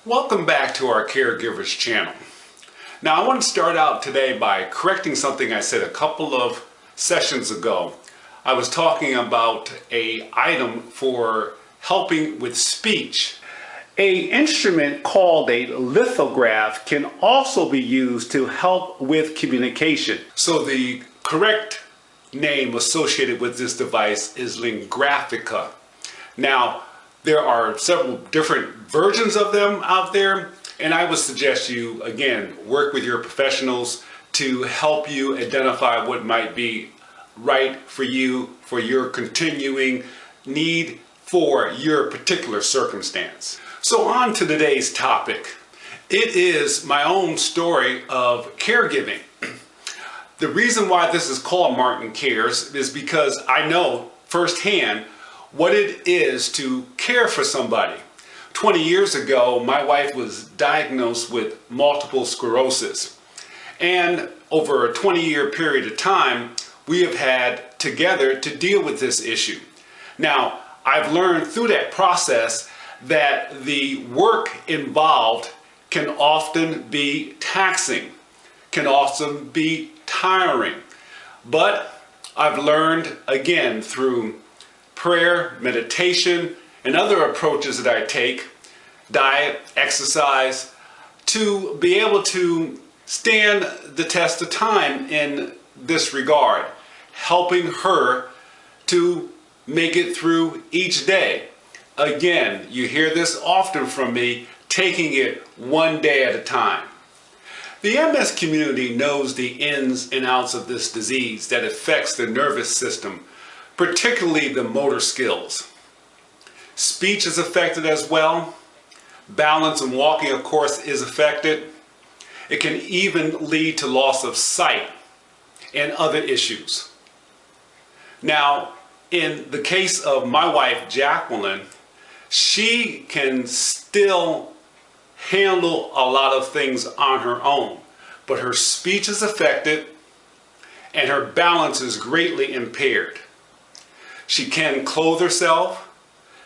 Welcome back to our Caregivers channel. Now I want to start out today by correcting something I said a couple of sessions ago. I was talking about an item for helping with speech. An instrument called a lithograph can also be used to help with communication. So the correct name associated with this device is Lingraphica. Now, there are several different versions of them out there, and I would suggest you, again, work with your professionals to help you identify what might be right for you, for your continuing need for your particular circumstance. So on to today's topic. It is my own story of caregiving. The reason why this is called Martin Cares is because I know firsthand what it is to care for somebody. 20 years ago, my wife was diagnosed with multiple sclerosis. And over a 20-year period of time, we have had together to deal with this issue. Now, I've learned through that process that the work involved can often be taxing, can also be tiring. But I've learned, again, through prayer, meditation, and other approaches that I take, diet, exercise, to be able to stand the test of time in this regard, helping her to make it through each day. Again, you hear this often from me, taking it one day at a time. The MS community knows the ins and outs of this disease that affects the nervous system, particularly the motor skills. Speech is affected as well. Balance and walking, of course, is affected. It can even lead to loss of sight and other issues. Now, in the case of my wife, Jacqueline, she can still handle a lot of things on her own, but her speech is affected and her balance is greatly impaired. She can clothe herself,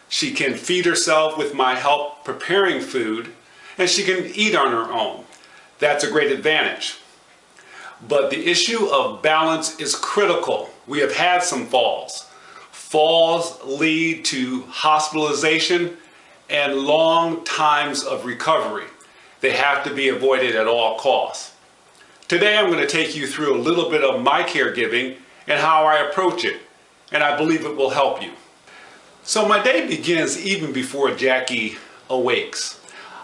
she can feed herself with my help preparing food, and she can eat on her own. That's a great advantage. But the issue of balance is critical. We have had some falls. Falls lead to hospitalization and long times of recovery. They have to be avoided at all costs. Today I'm going to take you through a little bit of my caregiving and how I approach it, and I believe it will help you. So my day begins even before Jackie awakes.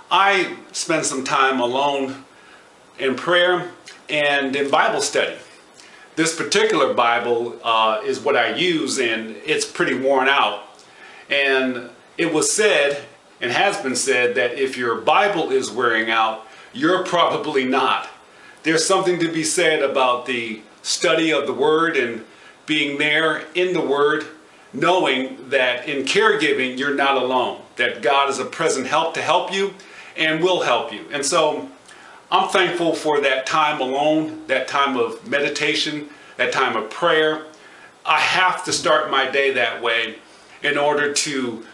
I spend some time alone in prayer and in Bible study. This particular Bible is what I use, and it's pretty worn out. And it was said, and has been said, that if your Bible is wearing out, you're probably not. There's something to be said about the study of the Word and being there in the Word, knowing that in caregiving, you're not alone, that God is a present help to help you and will help you. And so I'm thankful for that time alone, that time of meditation, that time of prayer. I have to start my day that way in order to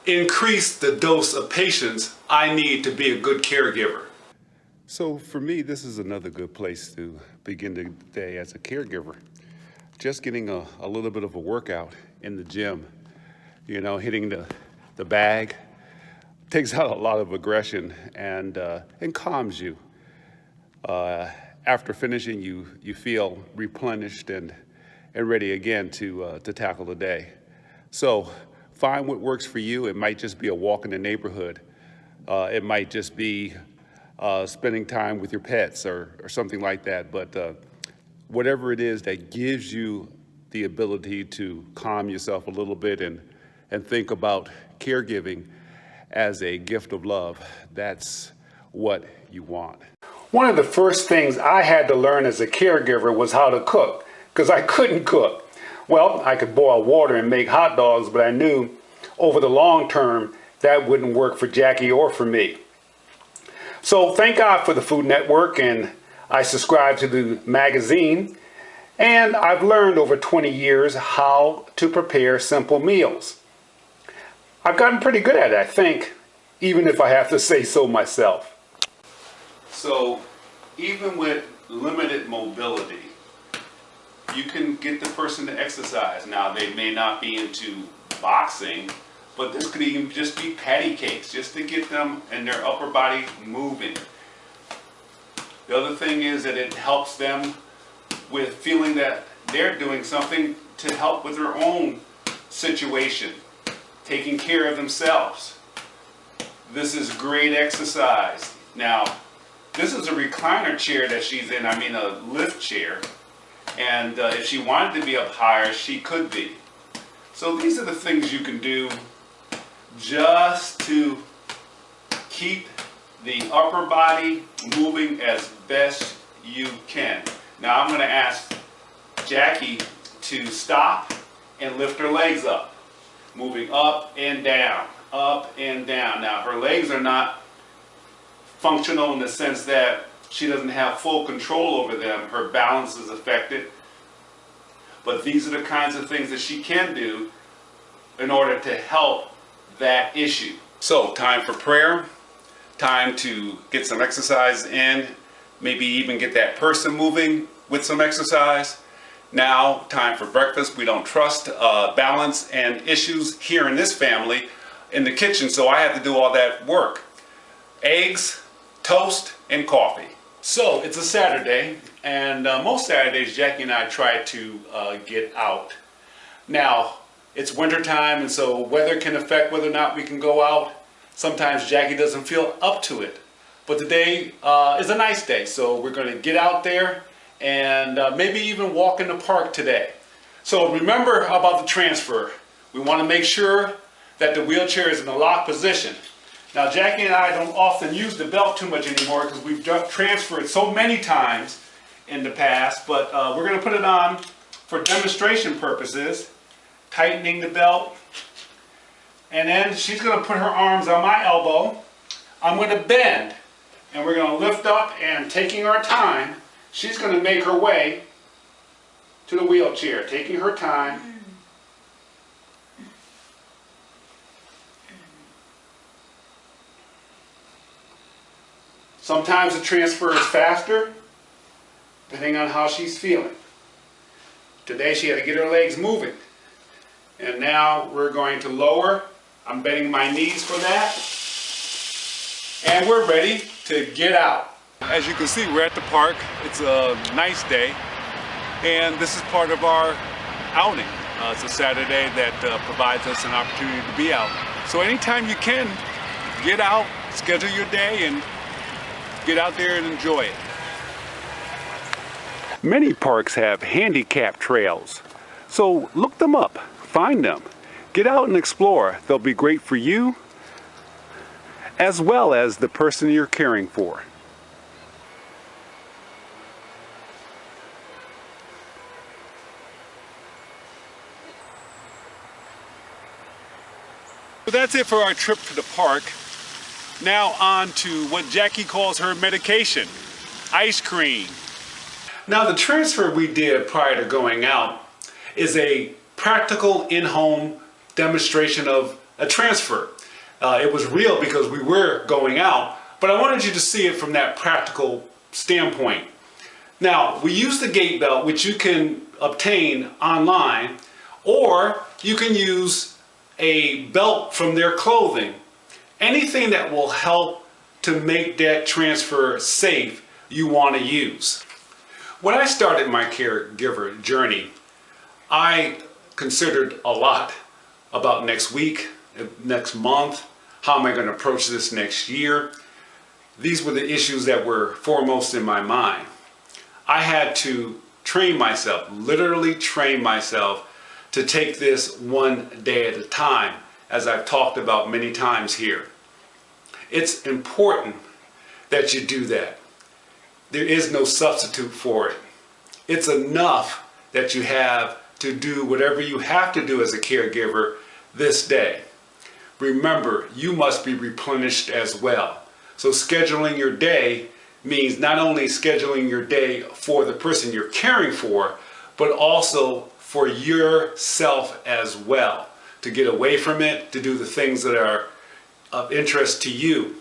increase the dose of patience I need to be a good caregiver. So for me, this is another good place to begin the day as a caregiver. Just getting a little bit of a workout in the gym, you know, hitting the bag, takes out a lot of aggression and calms you. After finishing, you feel replenished and ready again to tackle the day. So find what works for you. It might just be a walk in the neighborhood. It might just be spending time with your pets or something like that. But whatever it is that gives you the ability to calm yourself a little bit and think about caregiving as a gift of love, that's what you want. One of the first things I had to learn as a caregiver was how to cook, because I couldn't cook. Well, I could boil water and make hot dogs, but I knew over the long term that wouldn't work for Jackie or for me. So thank God for the Food Network, and I subscribe to the magazine, and I've learned over 20 years how to prepare simple meals. I've gotten pretty good at it, I think, even if I have to say so myself. So even with limited mobility, you can get the person to exercise. Now, they may not be into boxing, but this could even just be patty cakes, just to get them and their upper body moving. The other thing is that it helps them with feeling that they're doing something to help with their own situation, taking care of themselves. This is great exercise. Now, this is a recliner chair that she's in, I mean a lift chair. And if she wanted to be up higher, she could be. So these are the things you can do just to keep the upper body moving as best you can. Now I'm going to ask Jackie to stop and lift her legs up, moving up and down, up and down. Now her legs are not functional in the sense that she doesn't have full control over them. Her balance is affected. But these are the kinds of things that she can do in order to help that issue. So, time for prayer, time to get some exercise in, maybe even get that person moving with some exercise. Now, time for breakfast. We don't trust balance and issues here in this family in the kitchen, so I have to do all that work. Eggs, toast, and coffee. So it's a Saturday, and most Saturdays Jackie and I try to get out. Now, it's winter time, and so weather can affect whether or not we can go out. Sometimes Jackie doesn't feel up to it. But today is a nice day, so we're going to get out there and maybe even walk in the park today. So remember about the transfer. We want to make sure that the wheelchair is in a locked position. Now, Jackie and I don't often use the belt too much anymore because we've transferred so many times in the past, but we're going to put it on for demonstration purposes, tightening the belt. And then she's going to put her arms on my elbow. I'm going to bend, and we're going to lift up, and taking our time, she's going to make her way to the wheelchair, taking her time. Sometimes the transfer is faster, depending on how she's feeling. Today she had to get her legs moving. And now we're going to lower. I'm bending my knees for that. And we're ready to get out. As you can see, we're at the park. It's a nice day. And this is part of our outing. It's a Saturday that provides us an opportunity to be out. So anytime you can, get out, schedule your day, and get out there and enjoy it. Many parks have handicap trails, so look them up, find them, get out and explore. They'll be great for you as well as the person you're caring for. So that's it for our trip to the park. Now on to what Jackie calls her medication, ice cream. Now the transfer we did prior to going out is a practical in-home demonstration of a transfer. It was real because we were going out, but I wanted you to see it from that practical standpoint. Now we use the gait belt, which you can obtain online, or you can use a belt from their clothing. Anything that will help to make that transfer safe, you want to use. When I started my caregiver journey, I considered a lot about next week, next month, how am I going to approach this next year. These were the issues that were foremost in my mind. I had to train myself, literally train myself, to take this one day at a time, as I've talked about many times here. It's important that you do that. There is no substitute for it. It's enough that you have to do whatever you have to do as a caregiver this day. Remember, you must be replenished as well. So scheduling your day means not only scheduling your day for the person you're caring for, but also for yourself as well, to get away from it, to do the things that are of interest to you.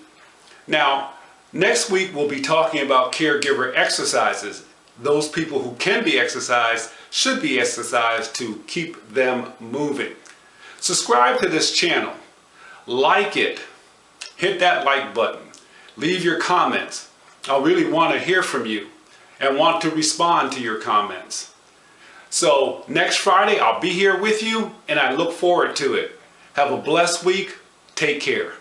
Now, next week we'll be talking about caregiver exercises. Those people who can be exercised should be exercised to keep them moving. Subscribe to this channel, like it, hit that like button, leave your comments. I really want to hear from you and want to respond to your comments. So next Friday I'll be here with you and I look forward to it. Have a blessed week. Take care.